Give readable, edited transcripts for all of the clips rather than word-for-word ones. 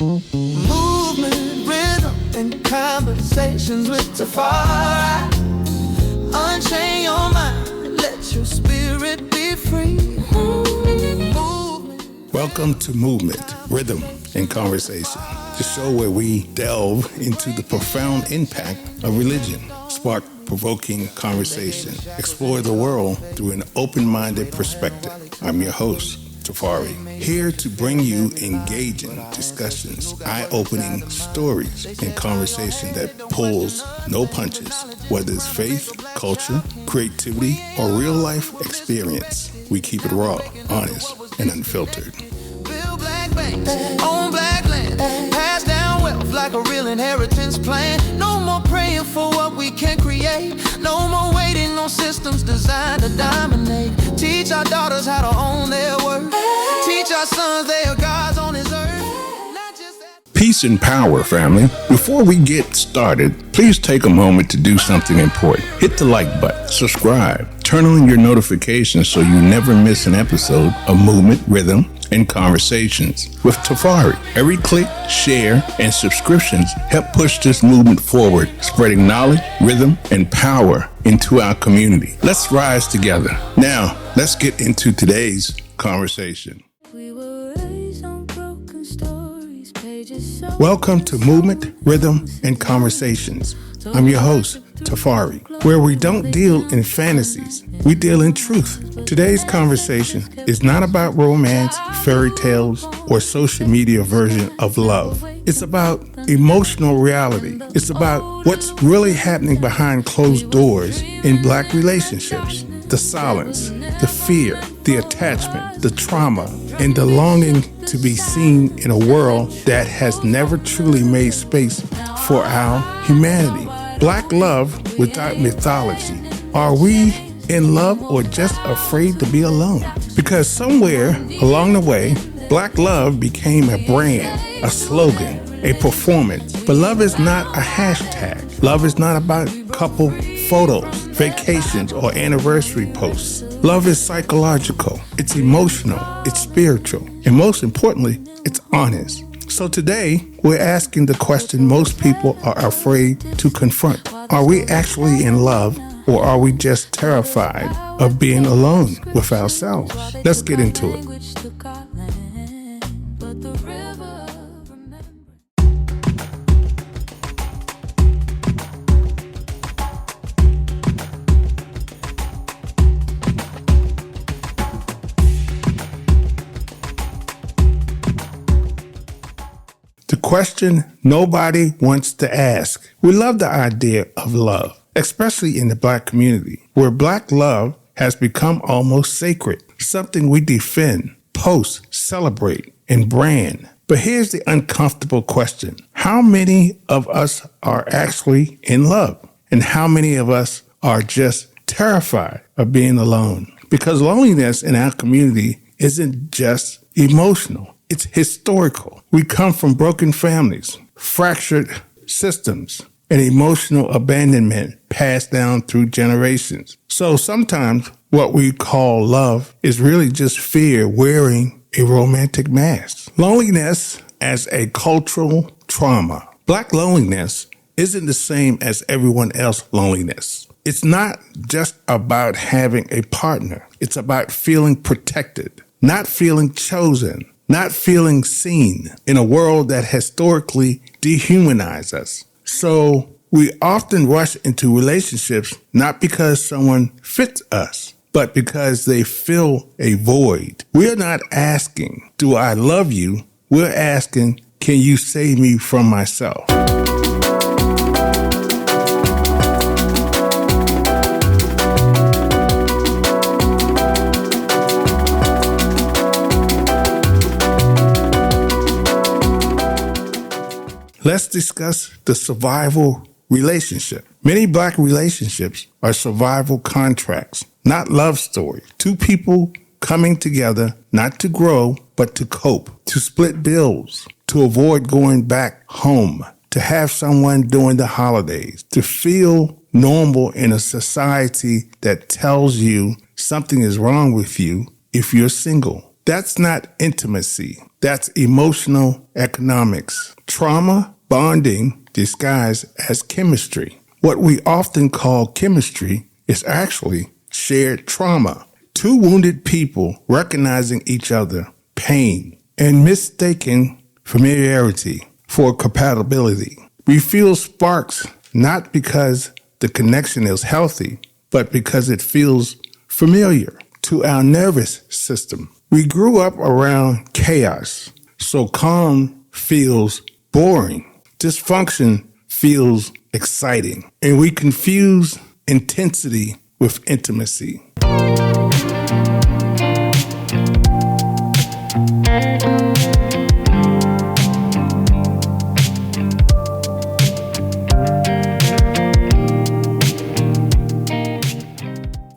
Movement, rhythm, and conversations with Tafari. Unchain your mind, let your spirit be free. Welcome to Movement, Rhythm, and Conversation, the show where we delve into the profound impact of religion, spark provoking conversation, explore the world through an open-minded perspective. I'm your host, Tafari, here to bring you engaging discussions, eye-opening stories, and conversation that pulls no punches. Whether it's faith, culture, creativity, or real-life experience, we keep it raw, honest, and unfiltered. Build black banks on black land, pass down wealth like a real inheritance plan. No more praying for what we can create, no more waiting on systems designed to dominate. Teach our daughters how to own their worth, teach our sons they are gods on this earth. Peace and power, family. Before we get started, please take a moment to do something important. Hit the like button, subscribe, turn on your notifications so you never miss an episode of Movement, Rhythm, and Conversations with Tafari. Every click, share, and subscriptions help push this movement forward, spreading knowledge, rhythm, and power into our community. Let's rise together. Now, let's get into today's conversation. Welcome to Movement, Rhythm, and Conversations. I'm your host, Tafari, where we don't deal in fantasies, we deal in truth. Today's conversation is not about romance, fairy tales, or social media version of love. It's about emotional reality. It's about what's really happening behind closed doors in Black relationships. The silence, the fear, the attachment, the trauma, and the longing to be seen in a world that has never truly made space for our humanity. Black love without mythology. Are we in love or just afraid to be alone? Because somewhere along the way, Black love became a brand, a slogan, a performance. But love is not a hashtag. Love is not about couple photos, vacations, or anniversary posts. Love is psychological, it's emotional, it's spiritual, and most importantly, it's honest. So today, we're asking the question most people are afraid to confront. Are we actually in love, or are we just terrified of being alone with ourselves? Let's get into it. The question nobody wants to ask. We love the idea of love, especially in the Black community, where Black love has become almost sacred, something we defend, post, celebrate, and brand. But here's the uncomfortable question. How many of us are actually in love? And how many of us are just terrified of being alone? Because loneliness in our community isn't just emotional. It's historical. We come from broken families, fractured systems, and emotional abandonment passed down through generations. So sometimes what we call love is really just fear wearing a romantic mask. Loneliness as a cultural trauma. Black loneliness isn't the same as everyone else's loneliness. It's not just about having a partner. It's about feeling protected, not feeling chosen, not feeling seen in a world that historically dehumanized us. So we often rush into relationships not because someone fits us, but because they fill a void. We're not asking, do I love you? We're asking, can you save me from myself? Let's discuss the survival relationship. Many Black relationships are survival contracts, not love stories. Two people coming together not to grow, but to cope, to split bills, to avoid going back home, to have someone during the holidays, to feel normal in a society that tells you something is wrong with you if you're single. That's not intimacy. That's emotional economics. Trauma bonding disguised as chemistry. What we often call chemistry is actually shared trauma. Two wounded people recognizing each other, pain, and mistaking familiarity for compatibility. We feel sparks not because the connection is healthy, but because it feels familiar to our nervous system. We grew up around chaos, so calm feels boring. Dysfunction feels exciting, and we confuse intensity with intimacy.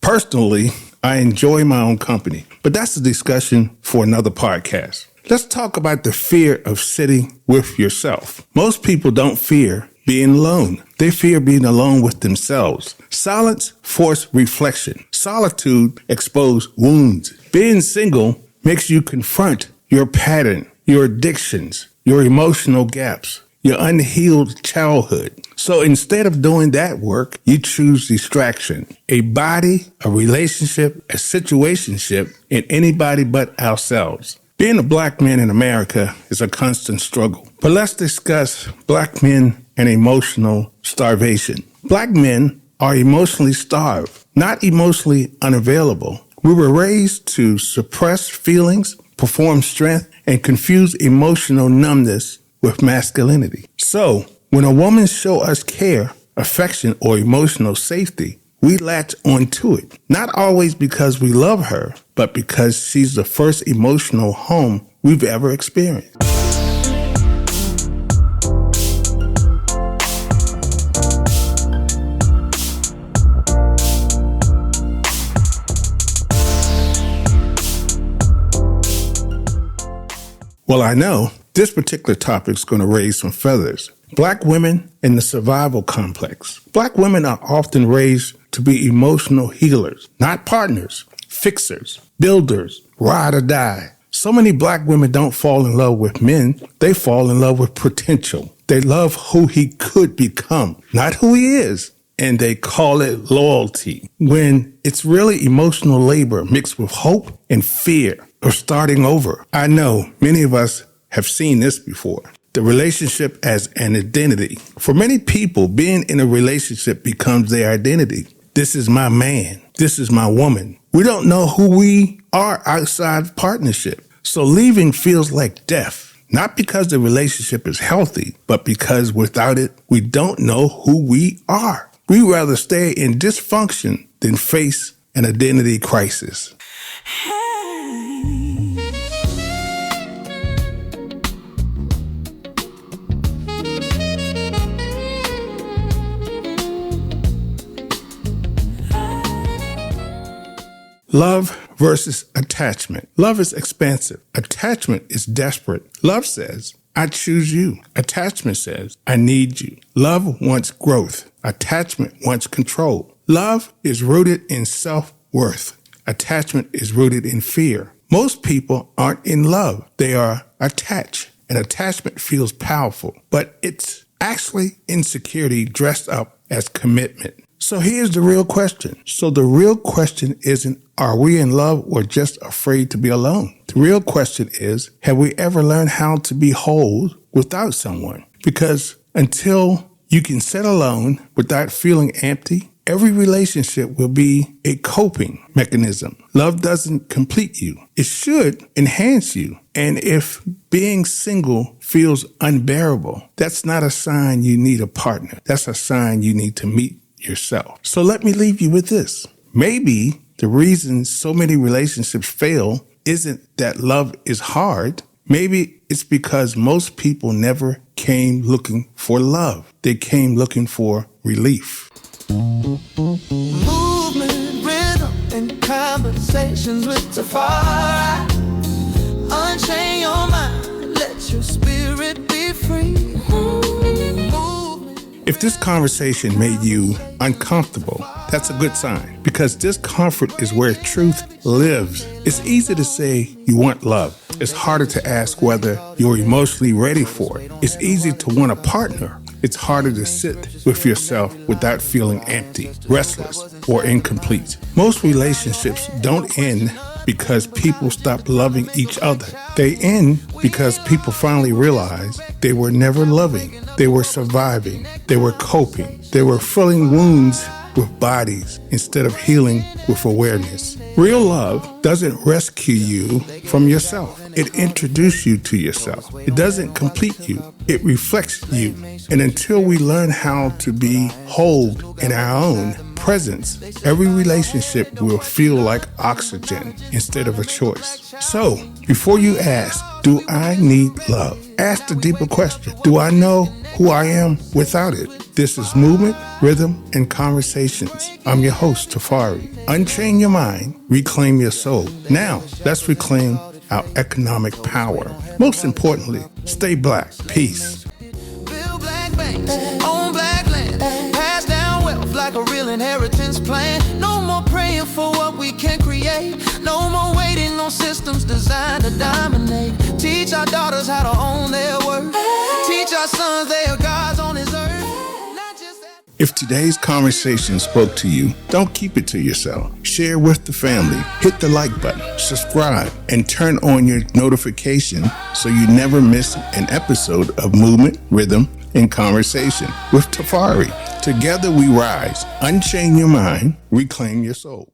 Personally, I enjoy my own company, but that's a discussion for another podcast. Let's talk about the fear of sitting with yourself. Most people don't fear being alone. They fear being alone with themselves. Silence forces reflection. Solitude exposes wounds. Being single makes you confront your pattern, your addictions, your emotional gaps, your unhealed childhood. So instead of doing that work, you choose distraction, a body, a relationship, a situationship, and anybody but ourselves. Being a black man in America is a constant struggle. But let's discuss black men and emotional starvation. Black men are emotionally starved, not emotionally unavailable. We were raised to suppress feelings, perform strength, and confuse emotional numbness with masculinity. So, when a woman shows us care, affection, or emotional safety, we latch onto it. Not always because we love her, but because she's the first emotional home we've ever experienced. Well, I know this particular topic is going to raise some feathers. Black women in the survival complex. Black women are often raised to be emotional healers, not partners, fixers, builders, ride or die. So many black women don't fall in love with men. They fall in love with potential. They love who he could become, not who he is. And they call it loyalty, when it's really emotional labor mixed with hope and fear of starting over. I know many of us have seen this before. The relationship as an identity. For many people, being in a relationship becomes their identity. This is my man. This is my woman. We don't know who we are outside partnership. So leaving feels like death. Not because the relationship is healthy, but because without it, we don't know who we are. We rather stay in dysfunction than face an identity crisis. Love versus attachment. Love is expansive. Attachment is desperate. Love says, I choose you. Attachment says, I need you. Love wants growth. Attachment wants control. Love is rooted in self-worth. Attachment is rooted in fear. Most people aren't in love. They are attached. And attachment feels powerful, but it's actually insecurity dressed up as commitment. So here's the real question. So the real question isn't, are we in love or just afraid to be alone? The real question is, have we ever learned how to be whole without someone? Because until you can sit alone without feeling empty, every relationship will be a coping mechanism. Love doesn't complete you. It should enhance you. And if being single feels unbearable, that's not a sign you need a partner. That's a sign you need to meet yourself. So let me leave you with this. Maybe the reason so many relationships fail isn't that love is hard. Maybe it's because most people never came looking for love. They came looking for relief. Movement, rhythm, and conversations with Tafari. Unchain your mind, let your spirit be free. If this conversation made you uncomfortable, that's a good sign, because discomfort is where truth lives. It's easy to say you want love. It's harder to ask whether you're emotionally ready for it. It's easy to want a partner. It's harder to sit with yourself without feeling empty, restless, or incomplete. Most relationships don't end because people stop loving each other. They end because people finally realize they were never loving. They were surviving. They were coping. They were filling wounds with bodies instead of healing with awareness. Real love doesn't rescue you from yourself. It introduces you to yourself. It doesn't complete you. It reflects you. And until we learn how to be whole in our own presence, every relationship will feel like oxygen instead of a choice. So, before you ask, do I need love? Ask the deeper question. Do I know who I am without it? This is Movement, Rhythm, and Conversations. I'm your host, Tafari. Unchain your mind, reclaim your soul. Now, let's reclaim our economic power. Most importantly, stay black. Peace. Build black banks on black land. Pass down wealth like a real inheritance plan. No more praying for what we can create. No more waiting on systems designed to dominate. Teach our daughters how to own their worth. Teach our sons they are gods on this earth. If today's conversation spoke to you, don't keep it to yourself. Share with the family. Hit the like button, subscribe, and turn on your notification so you never miss an episode of Movement, Rhythm, and Conversation with Tafari. Together we rise. Unchain your mind, reclaim your soul.